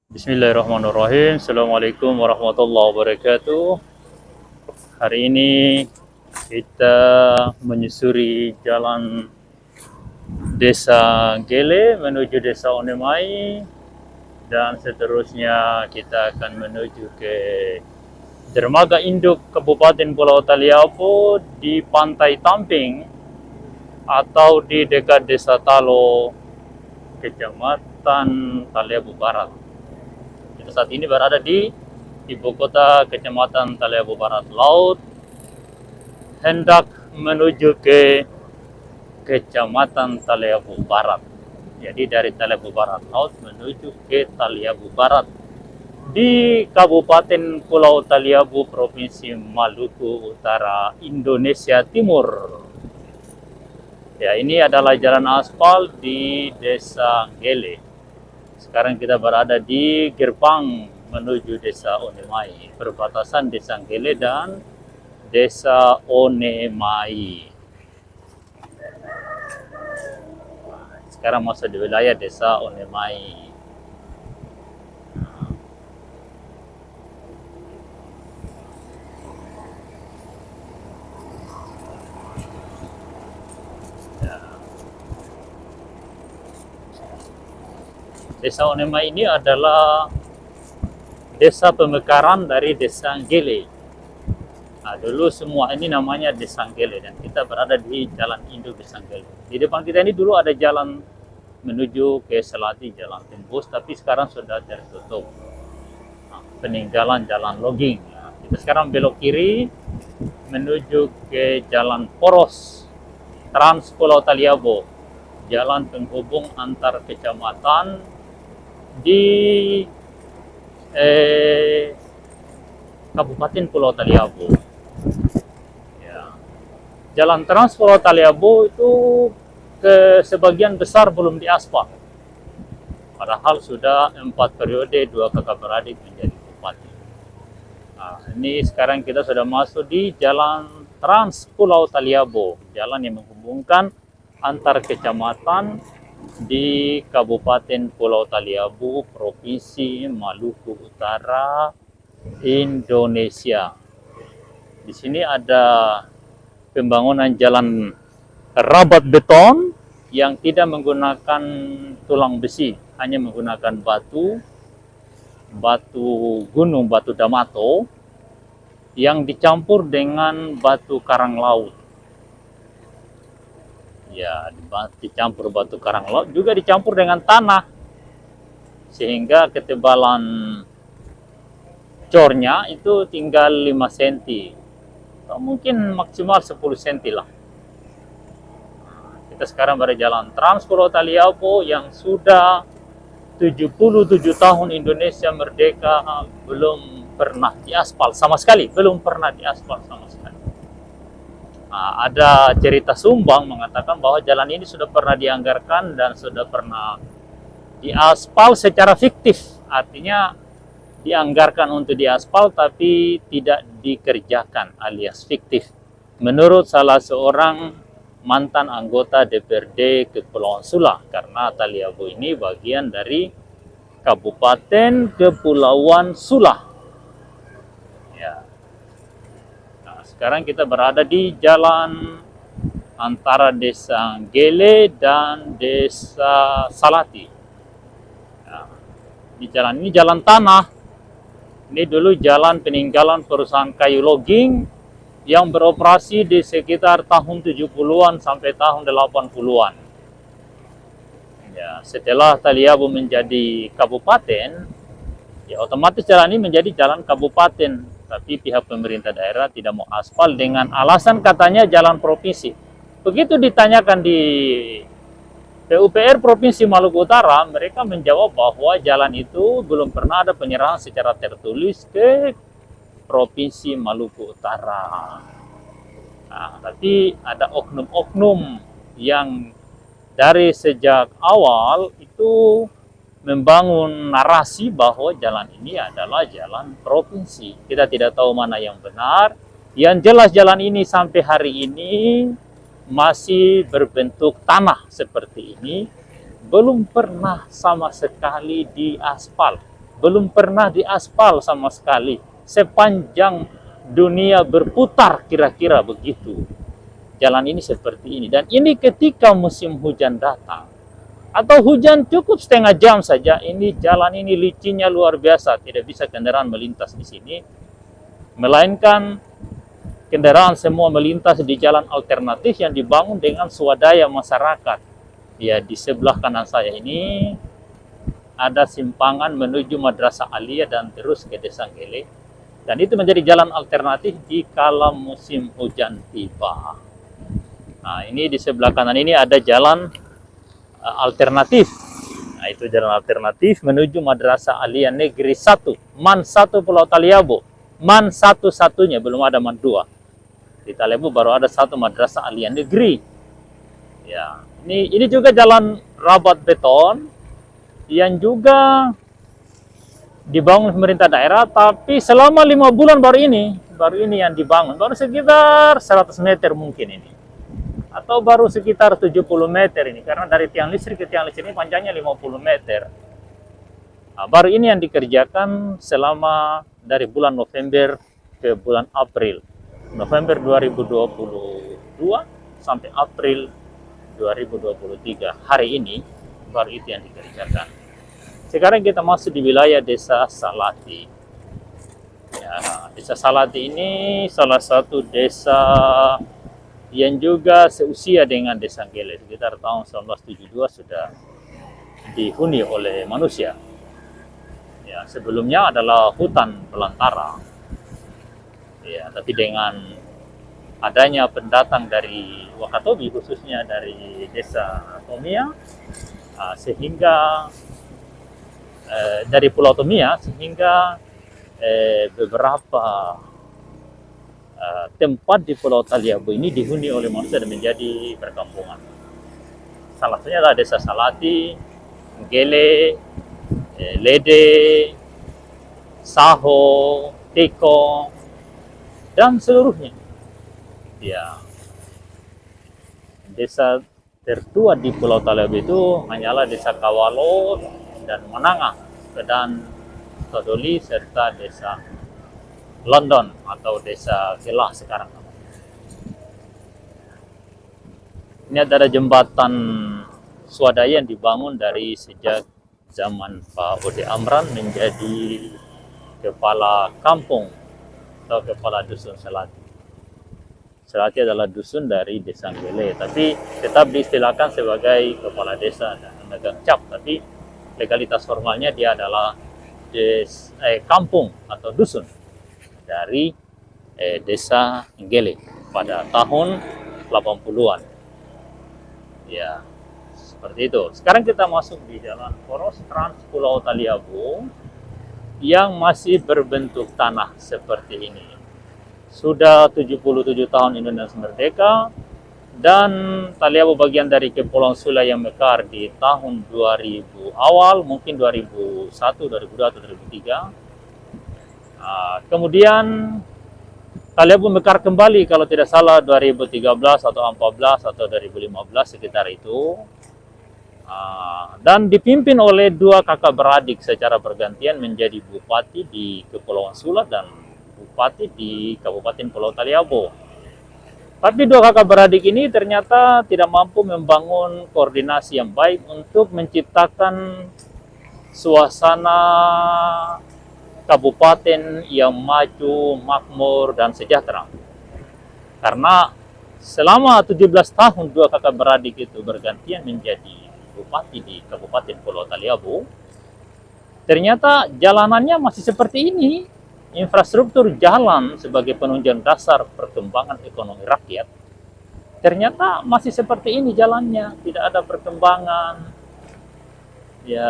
Bismillahirrahmanirrahim. Assalamualaikum warahmatullahi wabarakatuh. Hari ini kita menyusuri jalan Desa Gele menuju Desa Onemai, dan seterusnya kita akan menuju ke Dermaga Induk Kabupaten Pulau Taliabu di Pantai Tamping atau di dekat Desa Talo, Kecamatan Taliabu Barat. Kita saat ini berada di ibu kota Kecamatan Taliabu Barat Laut, hendak menuju ke Kecamatan Taliabu Barat. Jadi dari Taliabu Barat Laut menuju ke Taliabu Barat di Kabupaten Pulau Taliabu, Provinsi Maluku Utara, Indonesia Timur. Ya, ini adalah jalan aspal di Desa Gele. Sekarang kita berada di gerbang menuju Desa Onemai, perbatasan Desa Gele dan Desa Onemai. Sekarang masuk di wilayah Desa Onemai. Desa Onemai ini adalah desa pemekaran dari Desa Gele. Nah, dulu semua ini namanya Desa Gele dan kita berada di Jalan Induk Desa Gele. Di depan kita ini dulu ada jalan menuju ke Selati, jalan tembus, tapi sekarang sudah tertutup. Nah, peninggalan jalan logging. Nah, kita sekarang belok kiri menuju ke Jalan Poros Trans Pulau Taliabu, jalan penghubung antar kecamatan di Kabupaten Pulau Taliabu. Ya. Jalan Trans Pulau Taliabu itu ke sebagian besar belum diaspal. Padahal sudah 4 periode 2 kakak beradik menjadi bupati. Nah, ini sekarang kita sudah masuk di Jalan Trans Pulau Taliabu, jalan yang menghubungkan antar kecamatan di Kabupaten Pulau Taliabu, Provinsi Maluku Utara, Indonesia. Di sini ada pembangunan jalan rabat beton yang tidak menggunakan tulang besi, hanya menggunakan batu gunung, batu Damato yang dicampur dengan batu karang laut. Ya, dicampur batu karang laut, juga dicampur dengan tanah, sehingga ketebalan cornya itu tinggal 5 cm atau mungkin maksimal 10 cm lah. Kita sekarang pada jalan Trans Pulau Taliabu yang sudah 77 tahun Indonesia merdeka belum pernah diaspal sama sekali, belum pernah diaspal sama sekali. Nah, ada cerita sumbang mengatakan bahwa jalan ini sudah pernah dianggarkan dan sudah pernah diaspal secara fiktif. Artinya dianggarkan untuk diaspal tapi tidak dikerjakan, alias fiktif. Menurut salah seorang mantan anggota DPRD Kepulauan Sula, karena Taliabu ini bagian dari Kabupaten Kepulauan Sula. Ya. Sekarang kita berada di jalan antara Desa Gele dan Desa Salati. Nah, di jalan ini jalan tanah. Ini dulu jalan peninggalan perusahaan kayu logging yang beroperasi di sekitar tahun 70-an sampai tahun 80-an. Ya, setelah Taliabu menjadi kabupaten, ya otomatis jalan ini menjadi jalan kabupaten. Tapi pihak pemerintah daerah tidak mau aspal dengan alasan katanya jalan provinsi. Begitu ditanyakan di PUPR Provinsi Maluku Utara, mereka menjawab bahwa jalan itu belum pernah ada penyerahan secara tertulis ke Provinsi Maluku Utara. Nah, tapi ada oknum-oknum yang dari sejak awal itu membangun narasi bahwa jalan ini adalah jalan provinsi. Kita tidak tahu mana yang benar. Yang jelas jalan ini sampai hari ini masih berbentuk tanah seperti ini, belum pernah sama sekali diaspal. belum pernah diaspal sama sekali sepanjang dunia berputar, kira-kira begitu. Jalan ini seperti ini, dan ini ketika musim hujan datang atau hujan cukup setengah jam saja, ini jalan ini licinnya luar biasa, tidak bisa kendaraan melintas di sini, melainkan kendaraan semua melintas di jalan alternatif yang dibangun dengan swadaya masyarakat. Ya, di sebelah kanan saya ini ada simpangan menuju Madrasah Aliyah dan terus ke Desa Gele, dan itu menjadi jalan alternatif di kala musim hujan tiba. Nah, ini di sebelah kanan ini ada jalan alternatif. Nah, itu jalan alternatif menuju Madrasah Aliyah Negeri 1, MAN 1 Pulau Taliabu. MAN satu-satunya, belum ada MAN 2. Di Taliabu baru ada satu Madrasah Aliyah Negeri. Ya, ini juga jalan rabat beton yang juga dibangun pemerintah daerah, tapi selama 5 bulan baru ini yang dibangun, baru sekitar 100 meter mungkin ini, atau baru sekitar 70 meter ini, karena dari tiang listrik ke tiang listrik ini panjangnya 50 meter. Nah, baru ini yang dikerjakan selama dari bulan November ke bulan April. November 2022 sampai April 2023. Hari ini baru itu yang dikerjakan. Sekarang kita masuk di wilayah Desa Salati. Ya, Desa Salati ini salah satu desa yang juga seusia dengan Desa Gele. Sekitar tahun 1972 sudah dihuni oleh manusia. Ya, sebelumnya adalah hutan belantara. Ya, tapi dengan adanya pendatang dari Wakatobi, khususnya dari Desa Tomia, sehingga dari Pulau Tomia, sehingga beberapa tempat di Pulau Taliabu ini dihuni oleh manusia dan menjadi perkampungan. Salah satunya adalah Desa Salati, Gele, Lede, Saho, Teko, dan seluruhnya. Ya, desa tertua di Pulau Taliabu itu hanyalah Desa Kawalo dan Menangah, dan Todoli, serta Desa London atau Desa Kelah sekarang. Ini ada jembatan swadaya yang dibangun dari sejak zaman Pak Ode Amran menjadi kepala kampung atau kepala dusun Salati. Salati adalah dusun dari Desa Gele, tapi tetap diistilahkan sebagai kepala desa dan memegang cap, tapi legalitas formalnya dia adalah kampung atau dusun dari Desa Gele pada tahun 80-an. Ya, seperti itu. Sekarang kita masuk di jalan poros Trans Pulau Taliabu yang masih berbentuk tanah seperti ini. Sudah 77 tahun Indonesia merdeka, dan Taliabu bagian dari Kepulauan Sula yang mekar di tahun 2000 awal, mungkin 2001, 2002 atau 2003. Kemudian Taliabu mekar kembali kalau tidak salah 2013 atau 2014 atau 2015 sekitar itu. Dan dipimpin oleh dua kakak beradik secara bergantian menjadi bupati di Kepulauan Sula dan bupati di Kabupaten Pulau Taliabu. Tapi dua kakak beradik ini ternyata tidak mampu membangun koordinasi yang baik untuk menciptakan suasana kabupaten yang maju, makmur, dan sejahtera. Karena selama 17 tahun dua kakak beradik itu bergantian menjadi bupati di Kabupaten Pulau Taliabu, ternyata jalanannya masih seperti ini. Infrastruktur jalan sebagai penunjang dasar perkembangan ekonomi rakyat ternyata masih seperti ini jalannya, tidak ada perkembangan. Ya,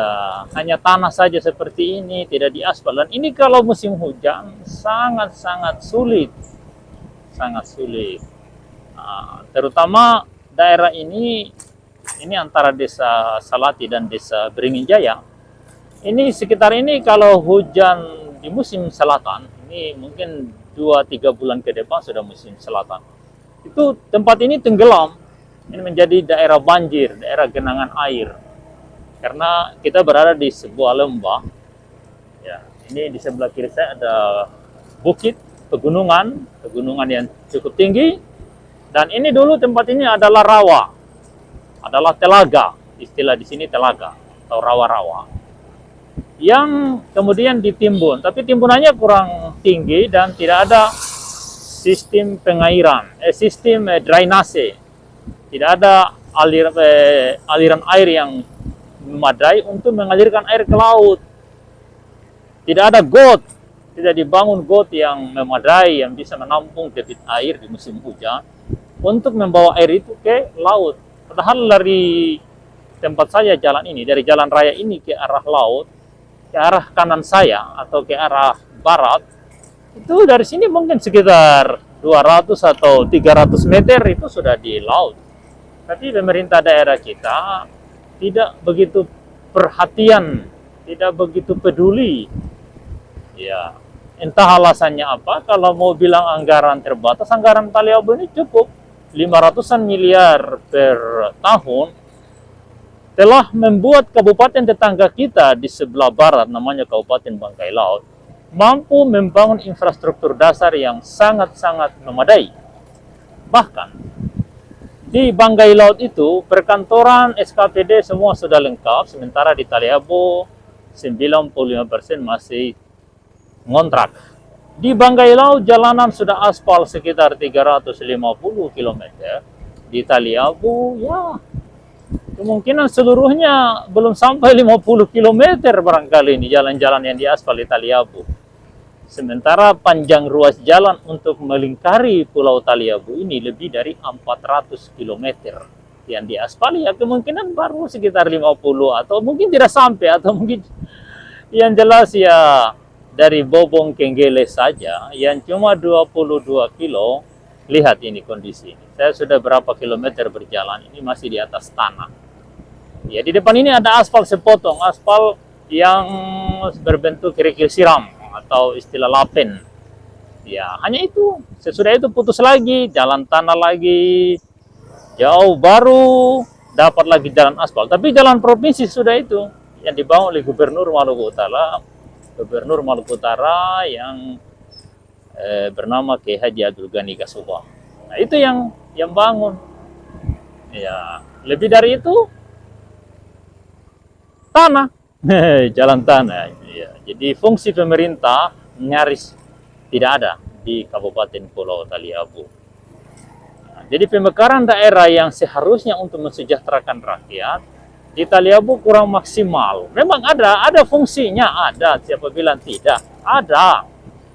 hanya tanah saja seperti ini, tidak diaspal. Dan ini kalau musim hujan sangat-sangat sulit, sangat sulit. Terutama daerah ini antara Desa Salati dan Desa Beringin Jaya. Ini sekitar ini kalau hujan di musim selatan, ini mungkin 2-3 bulan ke depan sudah musim selatan. Itu tempat ini tenggelam. Ini menjadi daerah banjir, daerah genangan air. Karena kita berada di sebuah lembah, Ya, ini di sebelah kiri saya ada bukit, pegunungan yang cukup tinggi. Dan ini dulu tempat ini adalah rawa, adalah telaga, istilah di sini telaga atau rawa-rawa, yang kemudian ditimbun, tapi timbunannya kurang tinggi dan tidak ada sistem pengairan, sistem drainase, tidak ada aliran air yang memadai untuk mengalirkan air ke laut. Tidak ada got, tidak dibangun got yang memadai yang bisa menampung debit air di musim hujan untuk membawa air itu ke laut. Padahal dari tempat saya jalan ini, dari jalan raya ini ke arah laut, ke arah kanan saya atau ke arah barat, itu dari sini mungkin sekitar 200 atau 300 meter itu sudah di laut. Tapi pemerintah daerah kita tidak begitu perhatian, tidak begitu peduli. Ya, entah alasannya apa. Kalau mau bilang anggaran terbatas, anggaran Taliabu ini cukup 500-an miliar per tahun, telah membuat kabupaten tetangga kita di sebelah barat, namanya Kabupaten Bangkai Laut, mampu membangun infrastruktur dasar yang sangat-sangat memadai. Bahkan di Bangkai Laut itu perkantoran SKPD semua sudah lengkap, sementara di Taliabu 95% masih ngontrak. Di Bangkai Laut jalanan sudah aspal sekitar 350 km. Di Taliabu ya kemungkinan seluruhnya belum sampai 50 km barangkali ini jalan-jalan yang diaspal di Taliabu. Sementara panjang ruas jalan untuk melingkari Pulau Taliabu ini lebih dari 400 km yang diaspal, ya kemungkinan baru sekitar 50 atau mungkin tidak sampai, atau mungkin yang jelas ya dari Bobong Kenggele saja yang cuma 22 kilo. Lihat ini kondisi ini. Saya sudah berapa kilometer berjalan, ini masih di atas tanah. Ya, di depan ini ada aspal sepotong, aspal yang berbentuk kerikil siram atau istilah lapen. Ya, hanya itu. Sesudah itu putus lagi, jalan tanah lagi. Jauh baru dapat lagi jalan aspal. Tapi jalan provinsi sudah itu yang dibangun oleh Gubernur Maluku Utara yang bernama Kiai Haji Abdul Ghani Kasuba. Nah, itu yang bangun. Ya, lebih dari itu tanah, jalan tanah. Ya, jadi fungsi pemerintah nyaris tidak ada di Kabupaten Pulau Taliabu. Nah, jadi pemekaran daerah yang seharusnya untuk mensejahterakan rakyat di Taliabu kurang maksimal. Memang ada fungsinya, ada. Siapa bilang tidak? Ada.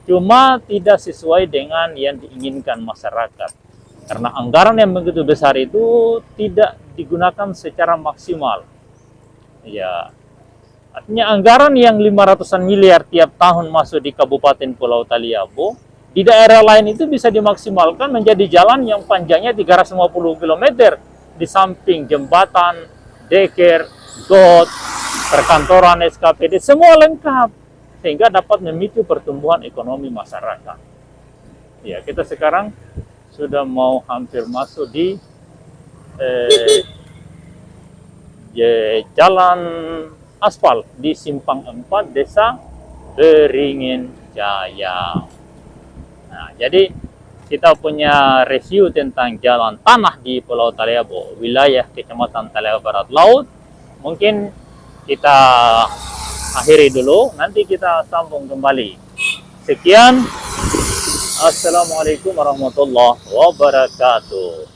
Cuma tidak sesuai dengan yang diinginkan masyarakat. Karena anggaran yang begitu besar itu tidak digunakan secara maksimal. Ya, artinya anggaran yang 500-an miliar tiap tahun masuk di Kabupaten Pulau Taliabu, di daerah lain itu bisa dimaksimalkan menjadi jalan yang panjangnya 350 km di samping jembatan, deker, got, perkantoran SKPD, semua lengkap sehingga dapat memicu pertumbuhan ekonomi masyarakat. Ya, kita sekarang sudah mau hampir masuk di jalan aspal di Simpang 4 Desa Beringin Jaya. Nah, jadi kita punya review tentang jalan tanah di Pulau Taliabu, wilayah Kecamatan Taliabu Barat Laut. Mungkin kita akhiri dulu, nanti kita sambung kembali. Sekian, assalamualaikum warahmatullahi wabarakatuh.